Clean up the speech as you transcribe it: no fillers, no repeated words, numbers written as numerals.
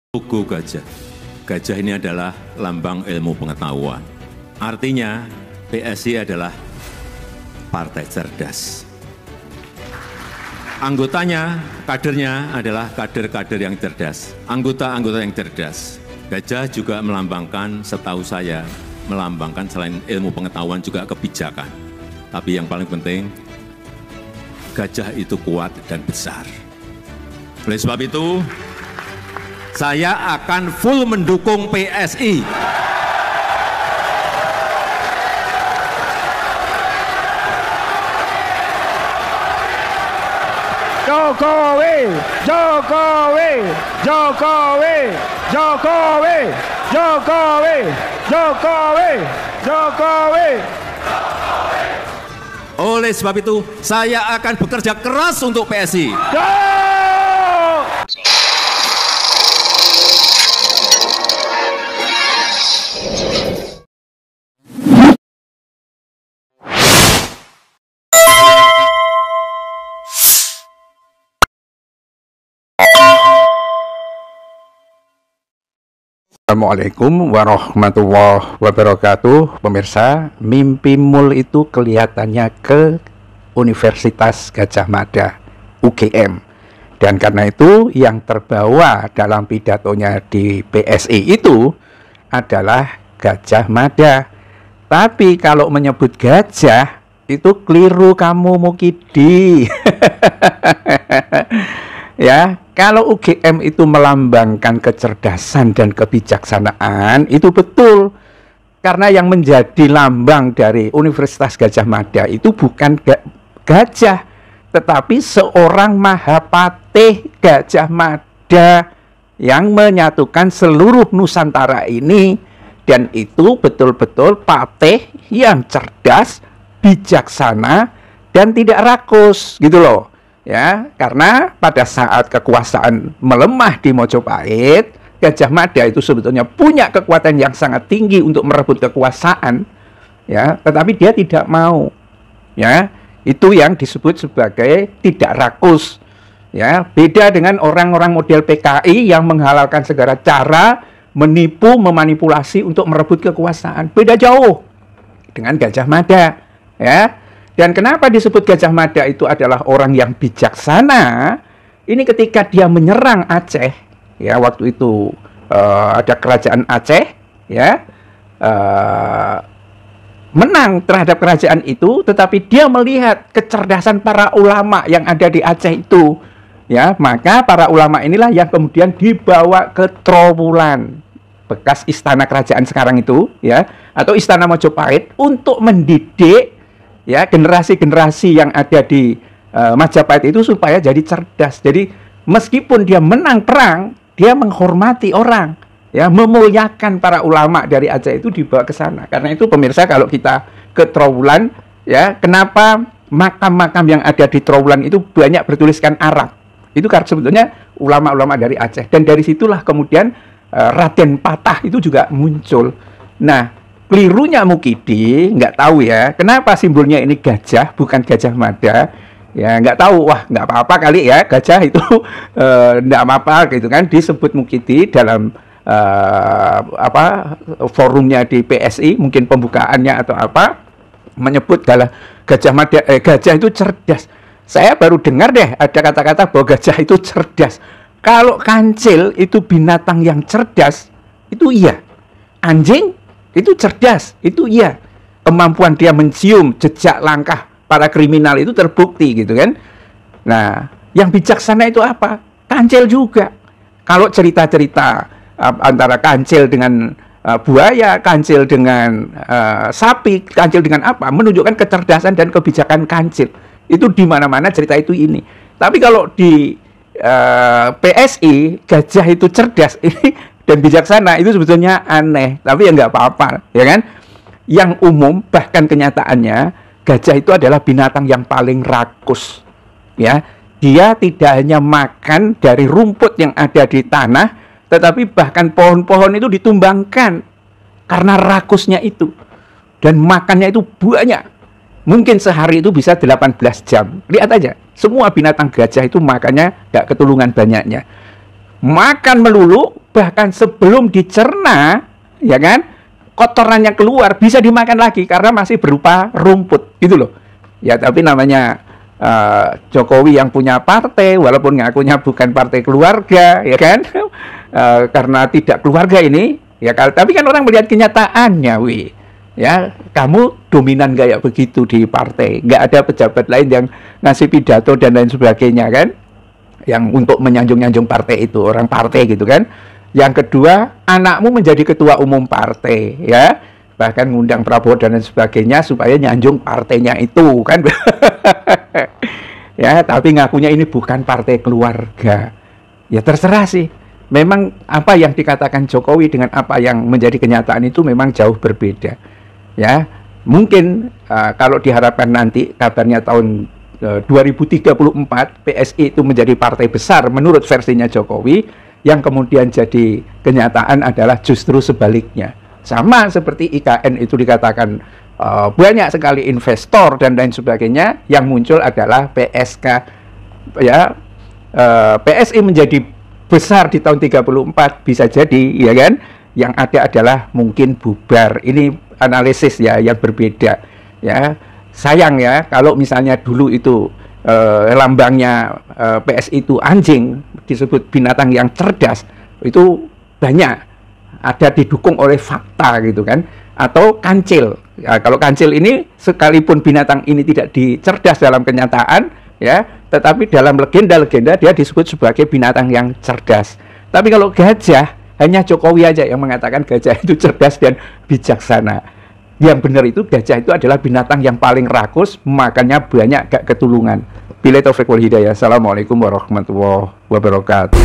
Logo gajah. Gajah ini adalah lambang ilmu pengetahuan. Artinya PSI adalah partai cerdas. Anggotanya, kadernya adalah kader-kader yang cerdas. Anggota-anggota yang cerdas. Gajah juga melambangkan, setahu saya, melambangkan selain ilmu pengetahuan juga kebijakan. Tapi yang paling penting, gajah itu kuat dan besar. Oleh sebab itu, saya akan full mendukung PSI. Jokowi, Jokowi, Jokowi, Jokowi, Jokowi, Jokowi, Jokowi. Oleh sebab itu, saya akan bekerja keras untuk PSI. Assalamualaikum warahmatullahi wabarakatuh. Pemirsa, Mimpi Mul itu kelihatannya ke Universitas Gadjah Mada, UGM. Dan karena itu yang terbawa dalam pidatonya di PSI itu adalah Gadjah Mada. Tapi kalau menyebut gajah itu keliru kamu, Mukidi. Ya, kalau UGM itu melambangkan kecerdasan dan kebijaksanaan, itu betul. Karena yang menjadi lambang dari Universitas Gadjah Mada itu bukan gajah, tetapi seorang Mahapatih Gadjah Mada yang menyatukan seluruh Nusantara ini. Dan itu betul-betul patih yang cerdas, bijaksana, dan tidak rakus, gitu loh. Ya, karena pada saat kekuasaan melemah di Mojopahit, Gadjah Mada itu sebetulnya punya kekuatan yang sangat tinggi untuk merebut kekuasaan, ya, tetapi dia tidak mau. Ya, itu yang disebut sebagai tidak rakus. Ya, beda dengan orang-orang model PKI yang menghalalkan segala cara menipu, memanipulasi untuk merebut kekuasaan. Beda jauh dengan Gadjah Mada, ya. Dan kenapa disebut Gadjah Mada itu adalah orang yang bijaksana? Ini ketika dia menyerang Aceh, ya, waktu itu ada kerajaan Aceh, ya, menang terhadap kerajaan itu, tetapi dia melihat kecerdasan para ulama yang ada di Aceh itu, ya, maka para ulama inilah yang kemudian dibawa ke Trowulan, bekas istana kerajaan sekarang itu, ya, atau istana Mojopahit, untuk mendidik, ya, generasi-generasi yang ada di Majapahit itu supaya jadi cerdas. Jadi meskipun dia menang perang, dia menghormati orang, ya, memuliakan para ulama dari Aceh itu dibawa ke sana. Karena itu pemirsa, kalau kita ke Trowulan, ya, kenapa makam-makam yang ada di Trowulan itu banyak bertuliskan Arab? Itu karena sebetulnya ulama-ulama dari Aceh. Dan dari situlah kemudian Raden Patah itu juga muncul. Nah, kelirunya Mukidi, nggak tahu ya, kenapa simbolnya ini gajah, bukan Gadjah Mada. Ya, nggak tahu, wah, nggak apa-apa kali ya, gajah itu nggak apa-apa gitu kan, disebut Mukidi dalam forumnya di PSI, mungkin pembukaannya atau apa, menyebut adalah Gadjah Mada, gajah itu cerdas. Saya baru dengar deh ada kata-kata bahwa gajah itu cerdas. Kalau kancil itu binatang yang cerdas, itu iya. Anjing itu cerdas, itu iya. Kemampuan dia mencium jejak langkah para kriminal itu terbukti gitu kan. Nah, yang bijaksana itu apa? Kancil juga. Kalau cerita-cerita antara kancil dengan buaya, kancil dengan sapi, kancil dengan apa, menunjukkan kecerdasan dan kebijakan kancil. Itu di mana-mana cerita itu ini. Tapi kalau di PSI, gajah itu cerdas ini dan bijaksana, itu sebetulnya aneh, tapi ya nggak apa-apa, ya kan? Yang umum, bahkan kenyataannya, gajah itu adalah binatang yang paling rakus, ya. Dia tidak hanya makan dari rumput yang ada di tanah, tetapi bahkan pohon-pohon itu ditumbangkan karena rakusnya itu, dan makannya itu banyak. Mungkin sehari itu bisa 18 jam. Lihat aja, semua binatang gajah itu makannya nggak ketulungan banyaknya. Makan melulu, bahkan sebelum dicerna, ya kan, kotorannya keluar bisa dimakan lagi karena masih berupa rumput, gitu loh. Ya, tapi namanya Jokowi yang punya partai, walaupun ngakunya bukan partai keluarga, ya kan, karena tidak keluarga ini, ya kan, tapi kan orang melihat kenyataannya, wih. Ya, kamu dominan kayak begitu di partai, nggak ada pejabat lain yang ngasih pidato dan lain sebagainya kan, yang untuk menyanjung-nyanjung partai itu, orang partai gitu kan. Yang kedua, anakmu menjadi ketua umum partai, ya, bahkan ngundang Prabowo dan lain sebagainya supaya nyanjung partainya itu kan. Ya, tapi ngakunya ini bukan partai keluarga. Ya terserah sih. Memang apa yang dikatakan Jokowi dengan apa yang menjadi kenyataan itu memang jauh berbeda. Ya, mungkin kalau diharapkan nanti kabarnya tahun 2034 PSI itu menjadi partai besar menurut versinya Jokowi, yang kemudian jadi kenyataan adalah justru sebaliknya. Sama seperti IKN itu dikatakan banyak sekali investor dan lain sebagainya, yang muncul adalah PSK, ya, PSI menjadi besar di tahun 34 bisa jadi, ya kan, yang ada adalah mungkin bubar. Ini analisis ya yang berbeda, ya. Sayang ya kalau misalnya dulu itu lambangnya PSI itu anjing, disebut binatang yang cerdas, itu banyak ada didukung oleh fakta gitu kan, atau kancil. Ya, kalau kancil ini sekalipun binatang ini tidak dicerdas dalam kenyataan, ya, tetapi dalam legenda-legenda dia disebut sebagai binatang yang cerdas. Tapi kalau gajah, hanya Jokowi aja yang mengatakan gajah itu cerdas dan bijaksana. Yang benar itu gajah itu adalah binatang yang paling rakus, makannya banyak, gak ketulungan. Billahi taufiq wal hidayah. Assalamualaikum warahmatullahi wabarakatuh.